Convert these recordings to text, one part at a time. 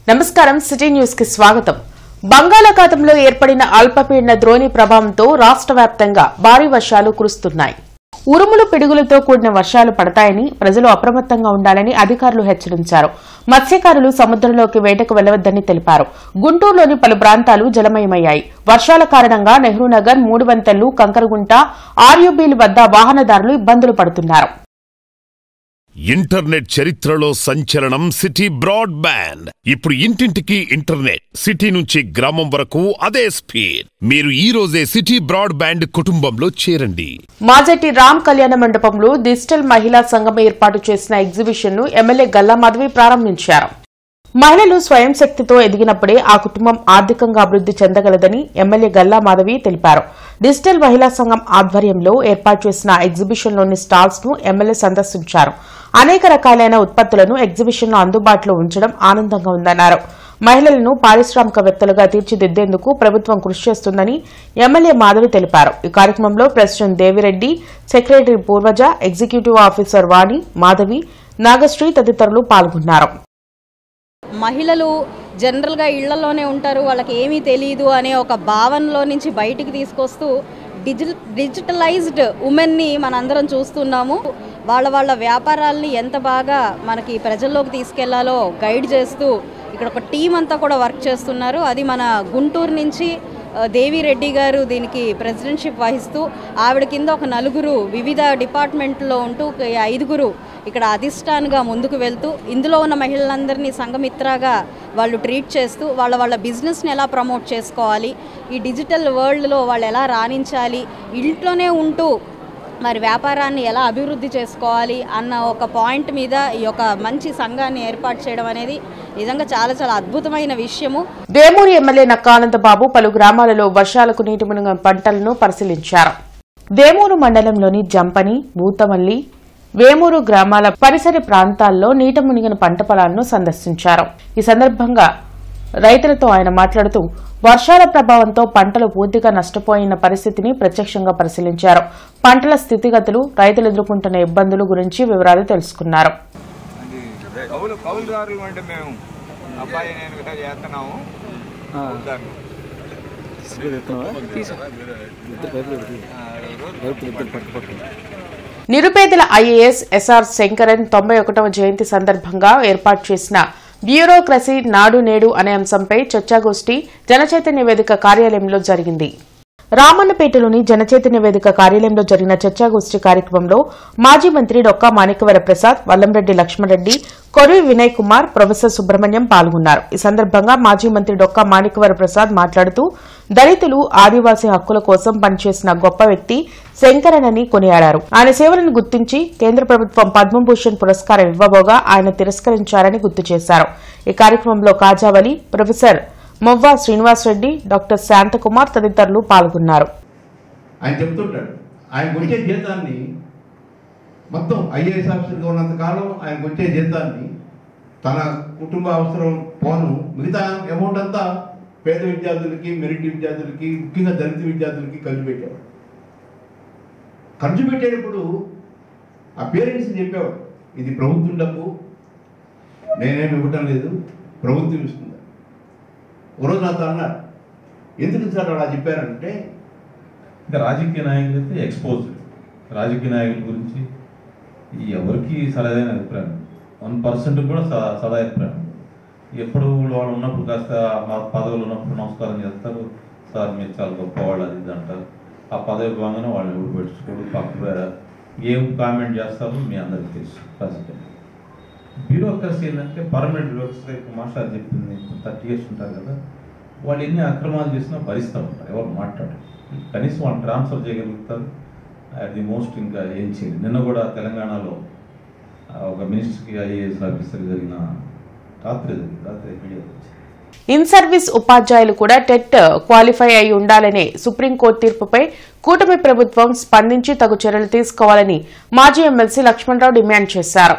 నమస్కారం city news కి స్వాగతం. బంగాళాఖాతంలో ఏర్పడిన అల్పపీడన ద్రోణి ప్రభావంతో రాష్ట్ర వ్యాప్తంగా భారీ వర్షాలు కురుస్తున్నాయి. ఉరుములు పిడుగులతో కూడిన వర్షాలు పడతాయని ప్రజలు అప్రమత్తంగా ఉండాలని అధికారులు హెచ్చరించారు. మత్స్యకారులు సముద్రంలోకి వేటకు వెళ్లవద్దని తెలిపారు. గుంటూరులోని పలు ప్రాంతాలు జలమయమయ్యాయి. వర్షాల కారణంగా నెహ్రూనగర్, మూడువంతెల్లు, కంకరగుంట, ఆర్యూబీల వద్ద వాహనదారులు ఇబ్బందులు పడుతున్నారు. ఇంటర్నెట్ చరిత్రలో సంచలనం సిటీ బ్రాడ్బ్యాండ్. ఇప్పుడు ఇంటింటికి ఇంటర్నెట్, సిటీ నుంచి గ్రామం వరకు అదే స్పీడ్. మీరు ఈ రోజే సిటీ బ్రాడ్బ్యాండ్ కుటుంబంలో చేరండి. మాజెట్టి రామ్ కళ్యాణ మండపంలో డిజిటల్ మహిళా సంఘం ఏర్పాటు చేసిన ఎగ్జిబిషన్ ను ఎమ్మెల్యే గల్లా మాధవి ప్రారంభించారు. మహిళలు స్వయం శక్తితో ఎదిగినప్పుడే ఆ కుటుంబం ఆర్థికంగా అభివృద్ది చెందగలదని ఎమ్మెల్యే గల్లా మాధవి తెలిపారు. డిజిటల్ మహిళా సంఘం ఆధ్వర్యంలో ఏర్పాటు చేసిన ఎగ్జిబిషన్లోని స్టాల్స్ ను ఎమ్మెల్యే సందర్శించారు. అనేక రకాలైన ఉత్పత్తులను ఎగ్జిబిషన్లో అందుబాటులో ఉంచడం ఆనందంగా ఉందన్నారు. మహిళలను పారిశ్రామికవేత్తలుగా తీర్చిదిద్దేందుకు ప్రభుత్వం కృషి చేస్తుందని ఎమ్మెల్యే మాధవి తెలిపారు. ఈ కార్యక్రమంలో president Devireddy, secretary Purvaja, executive officer Vani, Madhavi, Nagasri తదితరులు పాల్గొన్నారు. మహిళలు జనరల్గా ఇళ్లలోనే ఉంటారు, వాళ్ళకి ఏమీ తెలియదు అనే ఒక భావనలో నుంచి బయటికి తీసుకొస్తూ డిజిటలైజ్డ్ ఉమెన్ని మనందరం చూస్తున్నాము. వాళ్ళ వ్యాపారాలని ఎంత బాగా మనకి ప్రజల్లోకి తీసుకెళ్లాలో గైడ్ చేస్తూ ఇక్కడ ఒక టీం అంతా కూడా వర్క్ చేస్తున్నారు. అది మన గుంటూరు నుంచి దేవిరెడ్డి గారు దీనికి ప్రెసిడెంట్షిప్ వహిస్తూ, ఆవిడ కింద ఒక నలుగురు వివిధ డిపార్ట్మెంట్లో ఉంటూ 5గురు ఇక్కడ అధిష్టానంగా ముందుకు వెళ్తూ ఇందులో ఉన్న మహిళలందరినీ సంఘమిత్రగా వాళ్ళు ట్రీట్ చేస్తూ వాళ్ళ బిజినెస్ని ఎలా ప్రమోట్ చేసుకోవాలి, ఈ డిజిటల్ వరల్డ్లో వాళ్ళు ఎలా రాణించాలి, ఇంట్లోనే ఉంటూ మరి వ్యాపారాన్ని ఎలా అభివృద్ధి చేసుకోవాలి అన్న ఒక పాయింట్ మీద ఈ యొక్క మంచి సంఘాన్ని ఏర్పాటు చేయడం అనేది నిజంగా చాలా చాలా అద్భుతమైన విషయము. వేమూరు ఎమ్మెల్యే నక్కా ఆనందబాబు పలు గ్రామాలలో వర్షాలకు నీటి మునిగిన పంటలను పరిశీలించారు. వేమూరు మండలంలోని జంపని, బూతమల్లి, వేమూరు గ్రామాల పరిసర ప్రాంతాల్లో నీట మునిగిన పంట పొలాలను సందర్శించారు. ఈ సందర్భంగా రైతులతో ఆయన మాట్లాడుతూ వర్షాల ప్రభావంతో పంటలు పూర్తిగా నష్టపోయిన పరిస్థితిని ప్రత్యక్షంగా పరిశీలించారు. పంటల స్థితిగతులు, రైతులు ఎదుర్కొంటున్న ఇబ్బందుల గురించి వివరాలు తెలుసుకున్నారు. నిరుపేదల ఐఏఎస్ ఎస్ఆర్ శంకరన్ 91వ జయంతి సందర్భంగా ఏర్పాటు చేసిన బ్యూరోక్రసీ నాడు నేడు అనే అంశంపై చర్చాగోష్ఠి జనచైతన్య వేదిక కార్యాలయంలో జరిగింది. రామన్నపేటలోని జనచైతన్య వేదిక కార్యాలయంలో జరిగిన చర్చాగోష్ఠి కార్యక్రమంలో మాజీ మంత్రి డొక్కా మాణిక్యవర ప్రసాద్, వల్లంరెడ్డి లక్ష్మణరెడ్డి, కొరివి వినయ్ కుమార్, ప్రొఫెసర్ సుబ్రహ్మణ్యం పాల్గొన్నారు. ఈ సందర్భంగా మాజీ మంత్రి డొక్కా మాణిక్యవర ప్రసాద్ మాట్లాడుతూ దళితులు, ఆదివాసీ హక్కుల కోసం పనిచేసిన గొప్ప వ్యక్తి శంకరన్ కొనియాడారు. ఆయన సేవలను గుర్తించి కేంద్ర ప్రభుత్వం పద్మభూషణ్ పురస్కారం ఇవ్వబోగా ఆయన తిరస్కరించారని గుర్తు చేశారు. ఈ కార్యక్రమంలో కాజావలి, ప్రొఫెసర్ మొవ్వా శ్రీనివాసరెడ్డి, డాక్టర్ శాంతకుమార్ తదితరులు పాల్గొన్నారు. ఆయన చెప్తుంటాడు, ఆయనకు వచ్చే జీతాన్ని మొత్తం ఐఏఎస్ ఆఫీసర్గా ఉన్నంత కాలం ఆయనకు వచ్చే జీతాన్ని తన కుటుంబ అవసరం పోను మిగతా అమౌంట్ అంతా పేద విద్యార్థులకి, మెరిట్ విద్యార్థులకి, ముఖ్యంగా దళిత విద్యార్థులకి ఖర్చు పెట్టాడు. ఖర్చు పెట్టేటప్పుడు ఆ పేరెంట్స్ని చెప్పేవాడు, ఇది ప్రభుత్వం డబ్బు, నేనేమి ఇవ్వటం లేదు, ప్రభుత్వం ఇస్తుంది. ఒకరోజు నాతో అన్నారు, ఎందుకు సార్ అలా చెప్పారంటే, ఇంకా రాజకీయ నాయకులైతే ఎక్స్పోజ్, రాజకీయ నాయకుల గురించి ఎవరికి సరైన అభిప్రాయం 1% కూడా సదా అభిప్రాయం. ఎప్పుడు వాళ్ళు ఉన్నప్పుడు కాస్త మా పదవులు ఉన్నప్పుడు నమస్కారం చేస్తారు, సార్ మీరు చాలా గొప్పవాళ్ళు అది ఇది అంటారు. ఆ పదవి భాగంగా వాళ్ళని ఎవరు పెట్టుకోడు, పక్క ఏం కామెంట్ చేస్తారో మీ అందరికీ తెలుసు. ప్రెసిడెంట్ బ్యూరోక్రసీ ఏంటంటే పర్మనెంట్ బ్యూరోక్రసీ, మాస్టర్ చెప్పింది 30 years ఉంటారు కదా, వాళ్ళు ఎన్ని అక్రమాలు చేసినా భరిస్తూ ఉంటారు, ఎవరు మాట్లాడరు, కనీసం వాళ్ళు ట్రాన్స్ఫర్ చేయగలుగుతారు. అది మోస్ట్ ఇంకా ఏం చేయాలి. నిన్న కూడా తెలంగాణలో ఒక మినిస్టర్కి ఐఏఎస్ ఆఫీసర్ జరిగిన రాత్రి మీడియా ఇన్ సర్వీస్ ఉపాధ్యాయులు కూడా టెట్ క్వాలిఫై అయి ఉండాలనే సుప్రీంకోర్టు తీర్పుపై కూటమి ప్రభుత్వం స్పందించి తగు చర్యలు తీసుకోవాలని మాజీ ఎమ్మెల్సీ లక్ష్మణరావు డిమాండ్ చేశారు.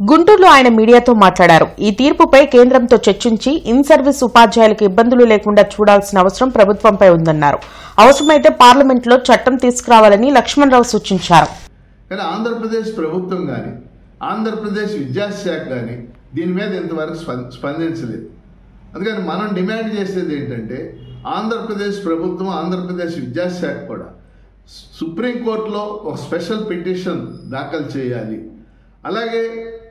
గుంటూరులో ఆయన మీడియాతో మాట్లాడారు. ఈ తీర్పుపై కేంద్రంతో చర్చించి ఇన్ సర్వీస్ ఉపాధ్యాయులకు ఇబ్బందులు లేకుండా చూడాల్సిన అవసరం ప్రభుత్వంపై ఉందన్నారు. అవసరమైతే పార్లమెంట్లో చట్టం తీసుకురావాలని లక్ష్మణరావు సూచించారు. ఆంధ్రప్రదేశ్ ప్రభుత్వం గాని, ఆంధ్రప్రదేశ్ విద్యాశాఖ గాని దీని మీద ఇంతవరకు స్పందించలేదు. అందుకని మనం డిమాండ్ చేసేది ఏంటంటే ఆంధ్రప్రదేశ్ ప్రభుత్వం, ఆంధ్రప్రదేశ్ విద్యాశాఖ కూడా సుప్రీంకోర్టులో ఒక స్పెషల్ పిటిషన్ దాఖలు చేయాలి. అలాగే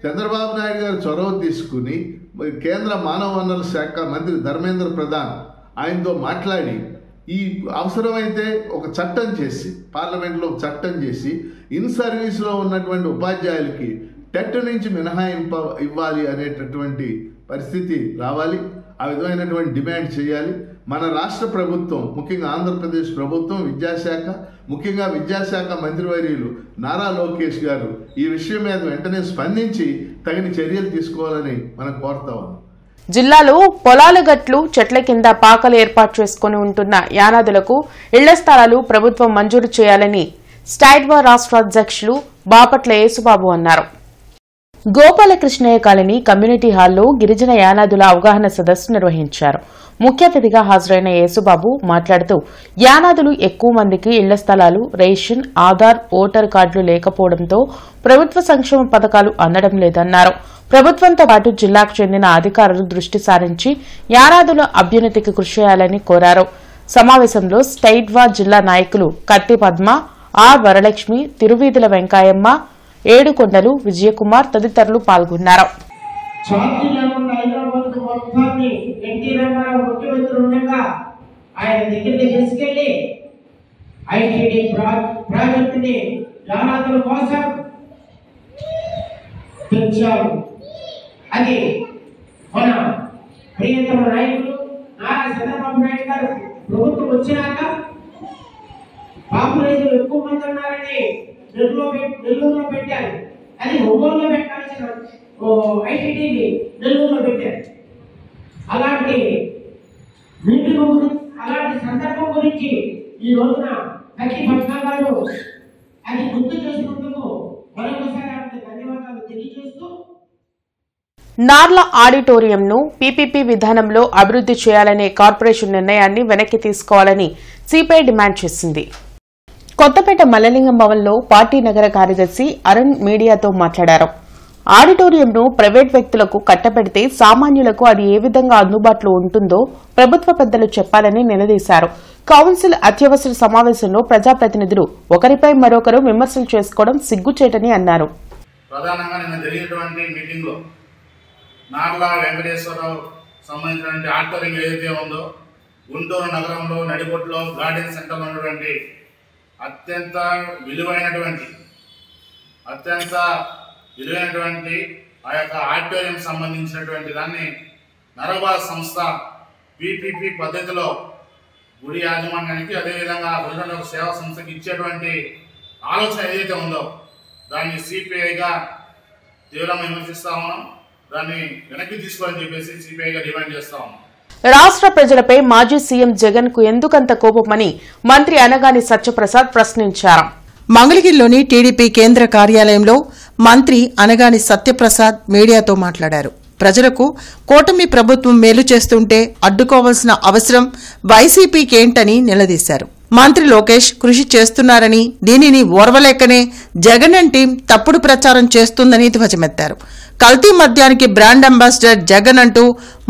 చంద్రబాబు నాయుడు గారు చొరవ తీసుకుని కేంద్ర మానవ వనరుల శాఖ మంత్రి ధర్మేంద్ర ప్రధాన్ ఆయనతో మాట్లాడి ఈ అవసరమైతే ఒక చట్టం చేసి, పార్లమెంట్లో ఒక చట్టం చేసి ఇన్ సర్వీస్లో ఉన్నటువంటి ఉపాధ్యాయులకి టెట్ నుంచి మినహాయింపు ఇవ్వాలి అనేటటువంటి పరిస్థితి రావాలి. ఆ విధమైనటువంటి డిమాండ్ చేయాలి. మన రాష్ట్ర ప్రభుత్వం, ముఖ్యంగా ఆంధ్రప్రదేశ్ ప్రభుత్వం విద్యాశాఖ, ముఖ్యంగా విద్యాశాఖ మంత్రివర్యులు నారా లోకేష్ గారు ఈ విషయం మీద వెంటనే స్పందించి తగిన చర్యలు తీసుకోవాలని మనం కోరుతా ఉన్నాం. జిల్లాలో పొలాల గట్లు, చెట్ల కింద పాకలు ఏర్పాటు చేసుకుని ఉంటున్న యానాదులకు ఇళ్ల స్థలాలు ప్రభుత్వం మంజూరు చేయాలని స్టైడ్వా రాష్ట్ర అధ్యక్షులు బాపట్ల యేసుబాబు అన్నారు. గోపాలకృష్ణయ్య కాలనీ కమ్యూనిటీ హాల్లో గిరిజన యానాదుల అవగాహన సదస్సు నిర్వహించారు. ముఖ్య అతిథిగా హాజరైన యేసుబాబు మాట్లాడుతూ యానాదులు ఎక్కువ మందికి ఇళ్ల స్థలాలు, రేషన్, ఆధార్, ఓటర్ కార్డులు లేకపోవడంతో ప్రభుత్వ సంక్షేమ పథకాలు అందడం లేదన్నారు. ప్రభుత్వంతో పాటు జిల్లాకు చెందిన అధికారులు దృష్టి సారించి యానాదుల అభ్యున్నతికి కృషి చేయాలని కోరారు. సమావేశంలో స్టైడ్వా జిల్లా నాయకులు కత్తి పద్మ, ఆర్ వరలక్ష్మి, తిరువీధుల వెంకాయమ్మ, ఏడుకొండలు, విజయకుమార్ తదితరులు పాల్గొన్నారు. అది మన ప్రియతమ నాయకులు నారా చంద్రబాబు నాయుడు గారు ప్రభుత్వం వచ్చినాక పాపులేషన్ ఎక్కువ మంది ఉన్నారని నెల్లూరులో పెట్టారు. అది ఒంగోలులో పెట్టాల్సిన ఐటీడీని నెల్లూరులో పెట్టారు. అలాంటి అలాంటి సందర్భం గురించి ఈ రోజున కత్తి పద్మ గారు అది గుర్తు చేసినందుకు మరొకసారి ధన్యవాదాలు తెలియజేస్తూ నార్ల ఆడిటోరియంను పీపీపీ విధానంలో అభివృద్ది చేయాలనే కార్పొరేషన్ నిర్ణయాన్ని వెనక్కి తీసుకోవాలని సిపిఐ డిమాండ్ చేసింది. కొత్తపేట మల్లలింగం భవన్లో పార్టీ నగర కార్యదర్శి అరుణ్ మీడియాతో మాట్లాడారు. ఆడిటోరియంను ప్రైవేట్ వ్యక్తులకు కట్టబెడితే సామాన్యులకు అది ఏ విధంగా అందుబాటులో ఉంటుందో ప్రభుత్వ పెద్దలు చెప్పాలని నిలదీశారు. కౌన్సిల్ అత్యవసర సమావేశంలో ప్రజాప్రతినిధులు ఒకరిపై మరొకరు విమర్శలు చేసుకోవడం సిగ్గుచేటని అన్నారు. నార్ల వెంకటేశ్వరరావు సంబంధించినటువంటి ఆడిటోరియం ఏదైతే ఉందో గుంటూరు నగరంలో నడిబొట్టులో గార్డెన్ సెంటర్లో ఉన్నటువంటి అత్యంత విలువైనటువంటి ఆ యొక్క ఆడిటోరియం సంబంధించినటువంటి దాన్ని నరబా సంస్థ పీపీపీ పద్ధతిలో గుడి యాజమాన్యానికి అదేవిధంగా గుడిలో సేవా సంస్థకి ఇచ్చేటువంటి ఆలోచన ఏదైతే ఉందో దాన్ని సిపిఐగా తీవ్రంగా విమర్శిస్తా ఉన్నాం. దాన్ని వెనక్కి తీసుకోవాలని చెప్పేసి సిపిఐగా డిమాండ్ చేస్తా ఉన్నాం. రాష్ట్ర ప్రజలపై మాజీ సీఎం జగన్ కు ఎందుకంత కోపమని మంత్రి అనగాని సత్యప్రసాద్ ప్రశ్నించారు. మంగళగిరిలోని టీడీపీ కేంద్ర కార్యాలయంలో మంత్రి అనగాని సత్యప్రసాద్ మీడియాతో మాట్లాడారు. ప్రజలకు కూటమి ప్రభుత్వం మేలు చేస్తుంటే అడ్డుకోవాల్సిన అవసరం వైసీపీకేంటని నిలదీశారు. మంత్రి లోకేష్ కృషి చేస్తున్నారని, దీనిని ఓర్వలేకనే జగన్ టీం తప్పుడు ప్రచారం చేస్తుందని ధ్వజమెత్తారు. కల్తీ మద్యానికి బ్రాండ్ అంబాసిడర్ జగన్ అంటూ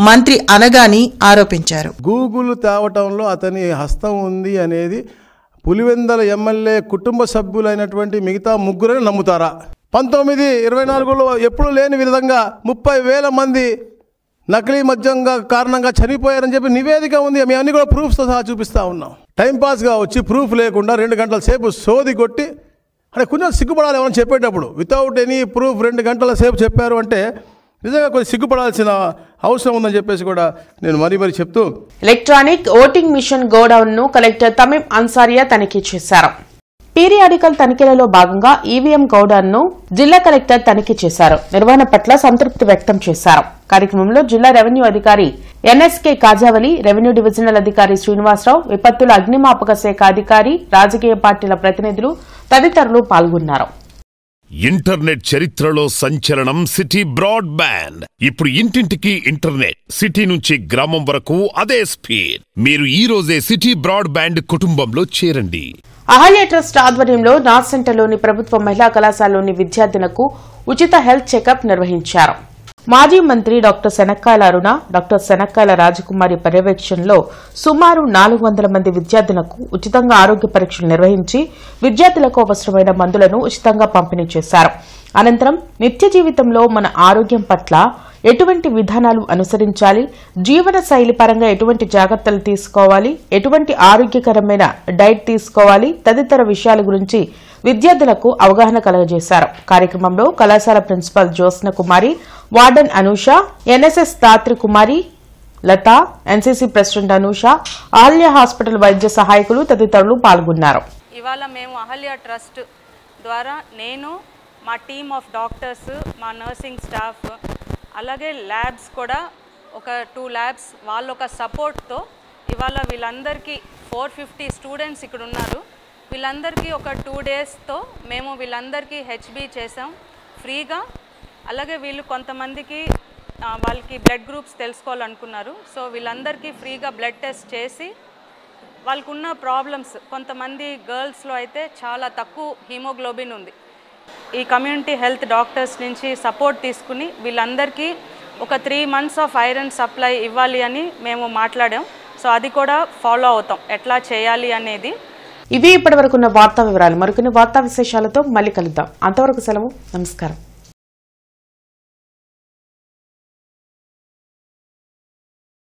మంత్రి అనగాని ఆరోపించారు. గూగుల్ తేవటంలో అతని హస్తం ఉంది అనేది పులివెందల ఎమ్మెల్యే కుటుంబ సభ్యులైనటువంటి మిగతా ముగ్గురని నమ్ముతారా? 1924లో ఎప్పుడు లేని విధంగా 30,000 మంది నకిలీ మద్యంగా కారణంగా చనిపోయారని చెప్పి నివేదిక ఉంది. మేము అన్ని కూడా ప్రూఫ్స్తో సహా చూపిస్తూ ఉన్నాం. టైంపాస్గా వచ్చి ప్రూఫ్ లేకుండా 2 గంటల సేపు సోది కొట్టి అంటే కొంచెం సిగ్గుపడాలి ఏమని చెప్పేటప్పుడు. వితౌట్ ఎనీ ప్రూఫ్ 2 గంటల సేపు చెప్పారు అంటే నిజంగా కొంచెం సిగ్గుపడాల్సిన అవసరం ఉందని చెప్పేసి కూడా నేను మరీ చెప్తూ, ఎలక్ట్రానిక్ ఓటింగ్ మిషన్ గోడౌన్ ను కలెక్టర్ తమీం అన్సారియా తనిఖీ చేశారు. పీరియాడికల్ తనిఖీలలో భాగంగా ఈవీఎం గోడౌన్ ను జిల్లా కలెక్టర్ తనిఖీ చేశారు. నిర్వహణ పట్ల సంతృప్తి వ్యక్తం చేశారు. కార్యక్రమంలో జిల్లా రెవెన్యూ అధికారి ఎన్ఎస్కే కాజావలి, రెవెన్యూ డివిజనల్ అధికారి శ్రీనివాసరావు, విపత్తుల అగ్నిమాపక శాఖ అధికారి, రాజకీయ పార్టీల ప్రతినిధులు తదితరులు పాల్గొన్నారు. ఇంటర్నెట్ చరిత్రలో సంచలనం సిటీ బ్రాడ్బ్యాండ్. ఇప్పుడు ఇంటింటికి ఇంటర్నెట్, సిటీ నుంచి గ్రామం వరకు అదే స్పీడ్. మీరు ఈ రోజే సిటీ బ్రాడ్బ్యాండ్ కుటుంబంలో చేరండి. అహల్య ట్రస్ట్ ఆధ్వర్యంలో నార్త్ సెంటర్లోని ప్రభుత్వ మహిళా కళాశాలలోని విద్యార్థులకు ఉచిత హెల్త్ చెకప్ నిర్వహించారు. మాజీ మంత్రి డాక్టర్ శనక్కాయల అరుణ, డాక్టర్ శనక్కాయల రాజకుమారి పర్యవేక్షణలో సుమారు 400 మంది విద్యార్థులకు ఉచితంగా ఆరోగ్య పరీక్షలు నిర్వహించి విద్యార్థులకు అవసరమైన మందులను ఉచితంగా పంపిణీ చేశారు. అనంతరం నిత్య జీవితంలో మన ఆరోగ్యం పట్ల ఎటువంటి విధానాలు అనుసరించాలి, జీవన శైలి పరంగా ఎటువంటి జాగ్రత్తలు తీసుకోవాలి, ఎటువంటి ఆరోగ్యకరమైన డైట్ తీసుకోవాలి తదితర విషయాల గురించి విద్యార్థులకు అవగాహన కలగజేశారు. కార్యక్రమంలో కళాశాల principal Jyotsna Kumari, warden Anusha, NSS Dhatri Kumari, Latha, NCC president Anusha, Ahalya hospital వైద్య సహాయకులు తదితరులు పాల్గొన్నారు. ఇవాళ మేము అహల్య ట్రస్ట్ ద్వారా నేను, మా టీమ్ ఆఫ్ డాక్టర్స్, మా నర్సింగ్ స్టాఫ్, అలాగే ల్యాబ్స్ కూడా ఒక 2 ల్యాబ్స్ వాళ్ళ ఒక సపోర్ట్తో ఇవాళ వీళ్ళందరికీ 450 స్టూడెంట్స్ ఇక్కడ ఉన్నారు. వీళ్ళందరికీ ఒక 2 డేస్తో మేము వీళ్ళందరికీ హెచ్బీ చేసాం ఫ్రీగా. అలాగే వీళ్ళు కొంతమందికి వాళ్ళకి బ్లడ్ గ్రూప్స్ తెలుసుకోవాలనుకున్నారు. సో వీళ్ళందరికీ ఫ్రీగా బ్లడ్ టెస్ట్ చేసి వాళ్ళకున్న ప్రాబ్లమ్స్, కొంతమంది గర్ల్స్లో అయితే చాలా తక్కువ హీమోగ్లోబిన్ ఉంది. ఈ కమ్యూనిటీ హెల్త్ డాక్టర్స్ నుంచి సపోర్ట్ తీసుకుని వీళ్ళందరికీ ఒక 3 months ఆఫ్ ఐరన్ సప్లై ఇవ్వాలి అని మేము మాట్లాడాం. సో అది కూడా ఫాలో అవుతాం ఎట్లా చేయాలి అనేది. ఇవి ఇప్పటివరకున్న వార్తా వివరాలు. మరికొన్ని వార్తా విశేషాలతో మళ్ళీ కలుద్దాం. అంతవరకు సెలవు. నమస్కారం.